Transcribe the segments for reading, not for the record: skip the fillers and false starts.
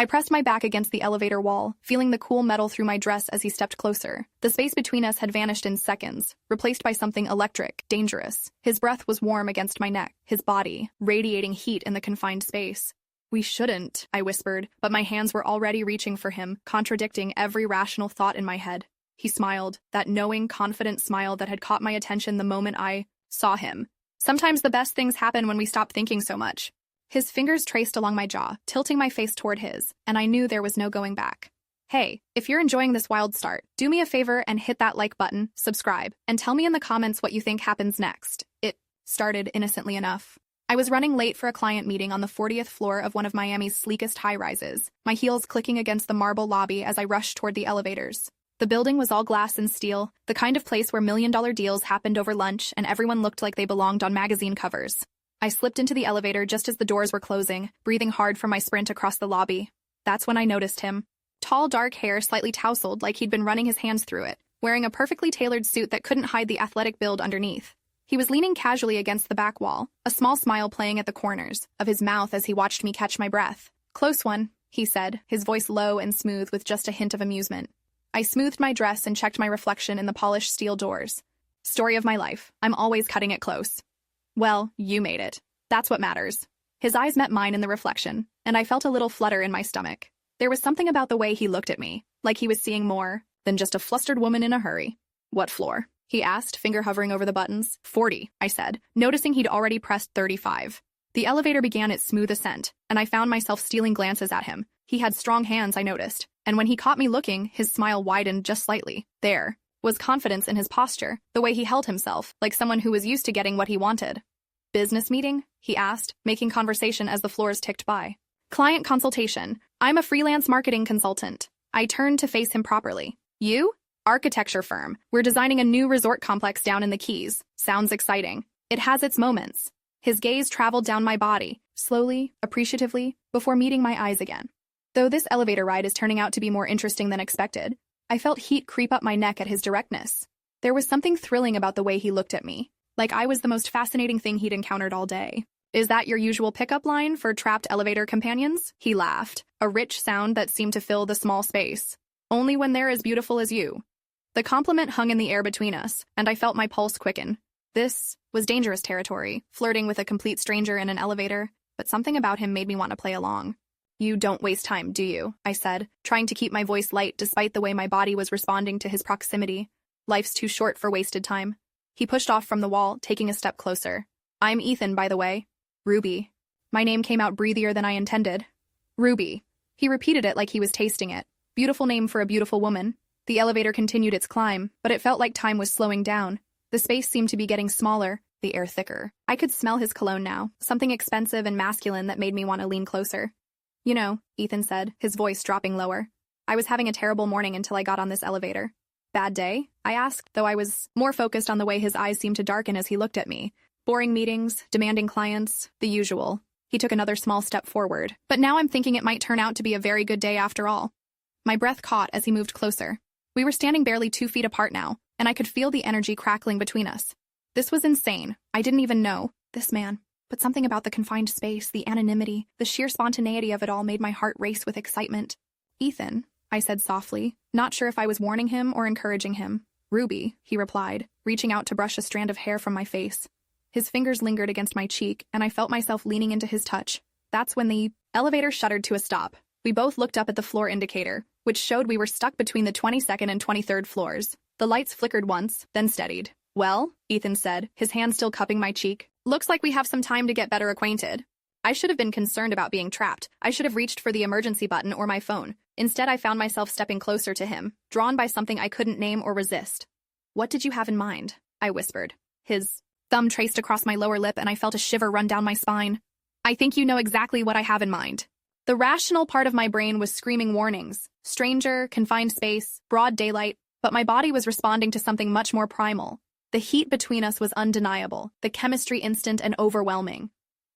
I pressed my back against the elevator wall, feeling the cool metal through my dress as he stepped closer. The space between us had vanished in seconds, replaced by something electric, dangerous. His breath was warm against my neck, his body radiating heat in the confined space. "We shouldn't," I whispered, but my hands were already reaching for him, contradicting every rational thought in my head. He smiled, that knowing, confident smile that had caught my attention the moment I saw him. Sometimes the best things happen when we stop thinking so much. His fingers traced along my jaw, tilting my face toward his, and I knew there was no going back. Hey, if you're enjoying this wild start, do me a favor and hit that like button, subscribe, and tell me in the comments what you think happens next. It started innocently enough. I was running late for a client meeting on the 40th floor of one of Miami's sleekest high-rises, my heels clicking against the marble lobby as I rushed toward the elevators. The building was all glass and steel, the kind of place where million-dollar deals happened over lunch and everyone looked like they belonged on magazine covers. I slipped into the elevator just as the doors were closing, breathing hard from my sprint across the lobby. That's when I noticed him. Tall, dark hair slightly tousled like he'd been running his hands through it, wearing a perfectly tailored suit that couldn't hide the athletic build underneath. He was leaning casually against the back wall, a small smile playing at the corners of his mouth as he watched me catch my breath. "Close one," he said, his voice low and smooth with just a hint of amusement. I smoothed my dress and checked my reflection in the polished steel doors. "Story of my life. I'm always cutting it close." "Well, you made it. That's what matters." His eyes met mine in the reflection, and I felt a little flutter in my stomach. There was something about the way he looked at me, like he was seeing more than just a flustered woman in a hurry. "What floor?" he asked, finger hovering over the buttons. 40, I said, noticing he'd already pressed 35. The elevator began its smooth ascent, and I found myself stealing glances at him. He had strong hands, I noticed, and when he caught me looking, his smile widened just slightly. There was confidence in his posture, the way he held himself, like someone who was used to getting what he wanted. "Business meeting?" he asked, making conversation as the floors ticked by. "Client consultation. I'm a freelance marketing consultant." I turned to face him properly. "You?" "Architecture firm. We're designing a new resort complex down in the Keys. Sounds exciting." "It has its moments." His gaze traveled down my body, slowly, appreciatively, before meeting my eyes again. Though this elevator ride is turning out to be more interesting than expected, I felt heat creep up my neck at his directness. There was something thrilling about the way he looked at me, like I was the most fascinating thing he'd encountered all day. "Is that your usual pickup line for trapped elevator companions?" He laughed, a rich sound that seemed to fill the small space. "Only when they're as beautiful as you." The compliment hung in the air between us, and I felt my pulse quicken. This was dangerous territory, flirting with a complete stranger in an elevator, but something about him made me want to play along. "You don't waste time, do you?" I said, trying to keep my voice light despite the way my body was responding to his proximity. "Life's too short for wasted time." He pushed off from the wall, taking a step closer. "I'm Ethan, by the way." "Ruby." My name came out breathier than I intended. "Ruby." He repeated it like he was tasting it. Beautiful name for a beautiful woman. The elevator continued its climb, but it felt like time was slowing down. The space seemed to be getting smaller, the air thicker. I could smell his cologne now, something expensive and masculine that made me want to lean closer. "You know," Ethan said, his voice dropping lower, "I was having a terrible morning until I got on this elevator." "Bad day?" I asked, though I was more focused on the way his eyes seemed to darken as he looked at me. "Boring meetings, demanding clients, the usual." He took another small step forward, but now I'm thinking it might turn out to be a very good day after all. My breath caught as he moved closer. We were standing barely 2 feet apart now, and I could feel the energy crackling between us. This was insane. I didn't even know this man. But something about the confined space, the anonymity, the sheer spontaneity of it all made my heart race with excitement. "Ethan," I said softly, not sure if I was warning him or encouraging him. "Ruby," he replied, reaching out to brush a strand of hair from my face. His fingers lingered against my cheek, and I felt myself leaning into his touch. That's when the elevator shuddered to a stop. We both looked up at the floor indicator, which showed we were stuck between the 22nd and 23rd floors. The lights flickered once, then steadied. "Well," Ethan said, his hand still cupping my cheek, "looks like we have some time to get better acquainted." I should have been concerned about being trapped. I should have reached for the emergency button or my phone. Instead, I found myself stepping closer to him, drawn by something I couldn't name or resist. "What did you have in mind?" I whispered. His thumb traced across my lower lip and I felt a shiver run down my spine. "I think you know exactly what I have in mind." The rational part of my brain was screaming warnings. Stranger, confined space, broad daylight, but my body was responding to something much more primal. The heat between us was undeniable, the chemistry instant and overwhelming.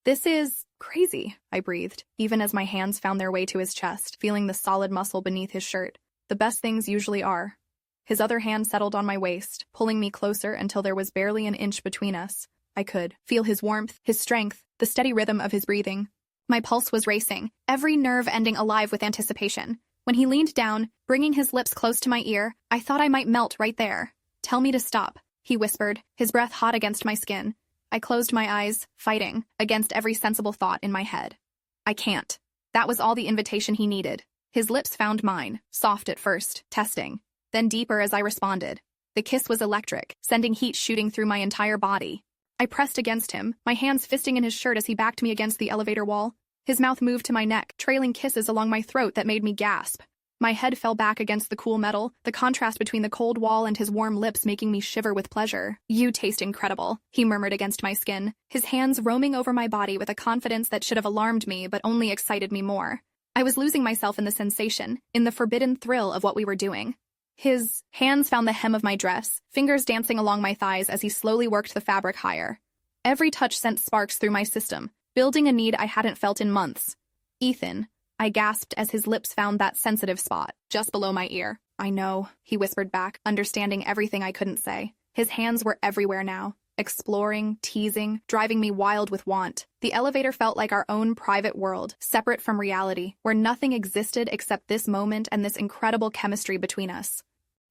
"This is crazy," I breathed, even as my hands found their way to his chest, feeling the solid muscle beneath his shirt. The best things usually are. His other hand settled on my waist, pulling me closer until there was barely an inch between us. I could feel his warmth, his strength, the steady rhythm of his breathing. My pulse was racing, every nerve ending alive with anticipation. When he leaned down, bringing his lips close to my ear, I thought I might melt right there. "Tell me to stop," he whispered, his breath hot against my skin. I closed my eyes, fighting against every sensible thought in my head. "I can't." That was all the invitation he needed. His lips found mine, soft at first, testing, then deeper as I responded. The kiss was electric, sending heat shooting through my entire body. I pressed against him, my hands fisting in his shirt as he backed me against the elevator wall. His mouth moved to my neck, trailing kisses along my throat that made me gasp. My head fell back against the cool metal, the contrast between the cold wall and his warm lips making me shiver with pleasure. "You taste incredible," he murmured against my skin, his hands roaming over my body with a confidence that should have alarmed me but only excited me more. I was losing myself in the sensation, in the forbidden thrill of what we were doing. His hands found the hem of my dress, fingers dancing along my thighs as he slowly worked the fabric higher. Every touch sent sparks through my system, building a need I hadn't felt in months. "Ethan," I gasped as his lips found that sensitive spot, just below my ear. "I know," he whispered back, understanding everything I couldn't say. His hands were everywhere now, exploring, teasing, driving me wild with want. The elevator felt like our own private world, separate from reality, where nothing existed except this moment and this incredible chemistry between us.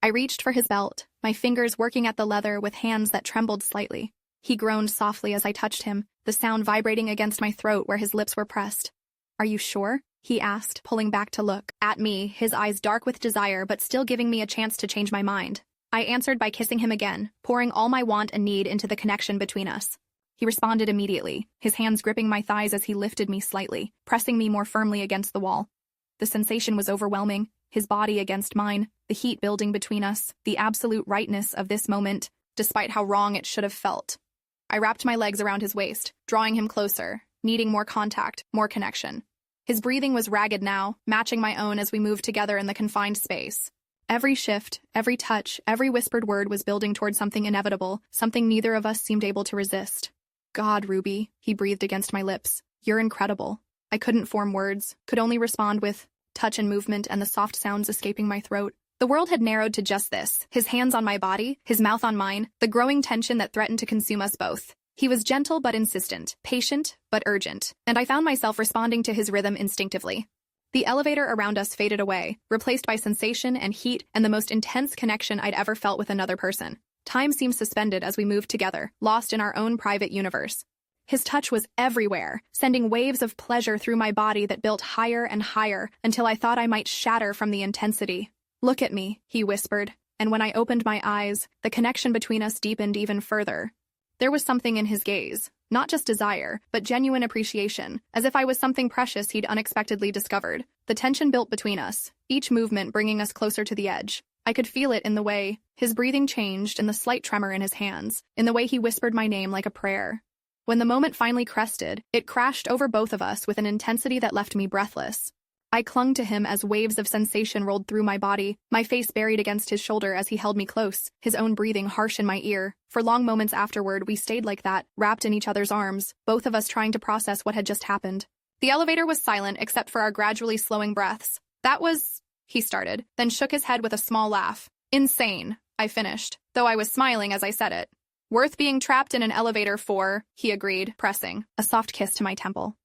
I reached for his belt, my fingers working at the leather with hands that trembled slightly. He groaned softly as I touched him, the sound vibrating against my throat where his lips were pressed. "Are you sure?" he asked, pulling back to look at me, his eyes dark with desire but still giving me a chance to change my mind. I answered by kissing him again, pouring all my want and need into the connection between us. He responded immediately, his hands gripping my thighs as he lifted me slightly, pressing me more firmly against the wall. The sensation was overwhelming, his body against mine, the heat building between us, the absolute rightness of this moment, despite how wrong it should have felt. I wrapped my legs around his waist, drawing him closer, needing more contact, more connection. His breathing was ragged now, matching my own as we moved together in the confined space. Every shift, every touch, every whispered word was building toward something inevitable, something neither of us seemed able to resist. "God, Ruby," he breathed against my lips. "You're incredible." I couldn't form words, could only respond with touch and movement and the soft sounds escaping my throat. The world had narrowed to just this, his hands on my body, his mouth on mine, the growing tension that threatened to consume us both. He was gentle but insistent, patient but urgent, and I found myself responding to his rhythm instinctively. The elevator around us faded away, replaced by sensation and heat and the most intense connection I'd ever felt with another person. Time seemed suspended as we moved together, lost in our own private universe. His touch was everywhere, sending waves of pleasure through my body that built higher and higher until I thought I might shatter from the intensity. "Look at me," he whispered, and when I opened my eyes, the connection between us deepened even further. There was something in his gaze, not just desire, but genuine appreciation, as if I was something precious he'd unexpectedly discovered. The tension built between us, each movement bringing us closer to the edge. I could feel it in the way his breathing changed, in the slight tremor in his hands, in the way he whispered my name like a prayer. When the moment finally crested, it crashed over both of us with an intensity that left me breathless. I clung to him as waves of sensation rolled through my body, my face buried against his shoulder as he held me close, his own breathing harsh in my ear. For long moments afterward, we stayed like that, wrapped in each other's arms, both of us trying to process what had just happened. The elevator was silent except for our gradually slowing breaths. "That was," he started, then shook his head with a small laugh. "Insane," I finished, though I was smiling as I said it. "Worth being trapped in an elevator for," he agreed, pressing a soft kiss to my temple.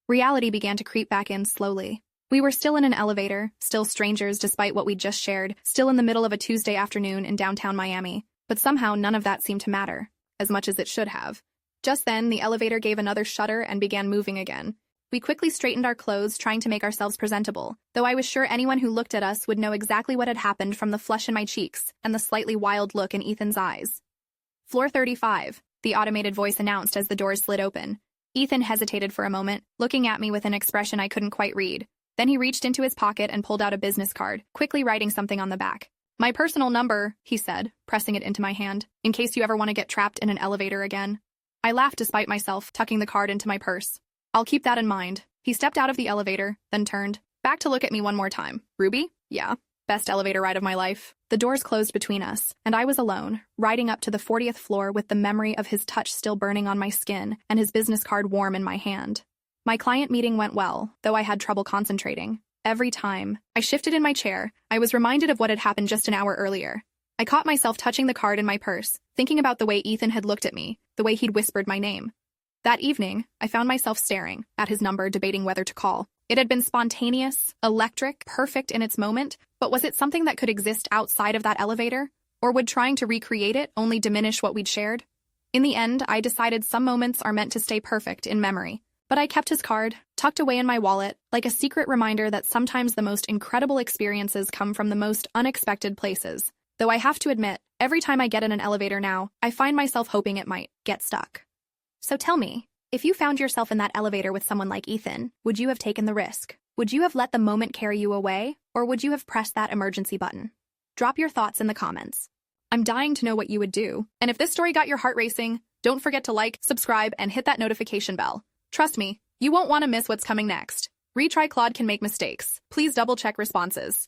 Reality began to creep back in slowly. We were still in an elevator, still strangers despite what we'd just shared, still in the middle of a Tuesday afternoon in downtown Miami. But somehow none of that seemed to matter, as much as it should have. Just then, the elevator gave another shudder and began moving again. We quickly straightened our clothes, trying to make ourselves presentable, though I was sure anyone who looked at us would know exactly what had happened from the flush in my cheeks and the slightly wild look in Ethan's eyes. "Floor 35, the automated voice announced as the doors slid open. Ethan hesitated for a moment, looking at me with an expression I couldn't quite read. Then he reached into his pocket and pulled out a business card, quickly writing something on the back. "My personal number," he said, pressing it into my hand, "in case you ever want to get trapped in an elevator again." I laughed despite myself, tucking the card into my purse. "I'll keep that in mind." He stepped out of the elevator, then turned back to look at me one more time. "Ruby?" "Yeah." "Best elevator ride of my life." The doors closed between us, and I was alone, riding up to the 40th floor with the memory of his touch still burning on my skin and his business card warm in my hand. My client meeting went well, though I had trouble concentrating. Every time I shifted in my chair, I was reminded of what had happened just an hour earlier. I caught myself touching the card in my purse, thinking about the way Ethan had looked at me, the way he'd whispered my name. That evening, I found myself staring at his number, debating whether to call. It had been spontaneous, electric, perfect in its moment, but was it something that could exist outside of that elevator? Or would trying to recreate it only diminish what we'd shared? In the end, I decided some moments are meant to stay perfect in memory. But I kept his card, tucked away in my wallet, like a secret reminder that sometimes the most incredible experiences come from the most unexpected places. Though I have to admit, every time I get in an elevator now, I find myself hoping it might get stuck. So tell me, if you found yourself in that elevator with someone like Ethan, would you have taken the risk? Would you have let the moment carry you away, or would you have pressed that emergency button? Drop your thoughts in the comments. I'm dying to know what you would do. And if this story got your heart racing, don't forget to like, subscribe, and hit that notification bell. Trust me, you won't want to miss what's coming next. Retry Claude can make mistakes. Please double-check responses.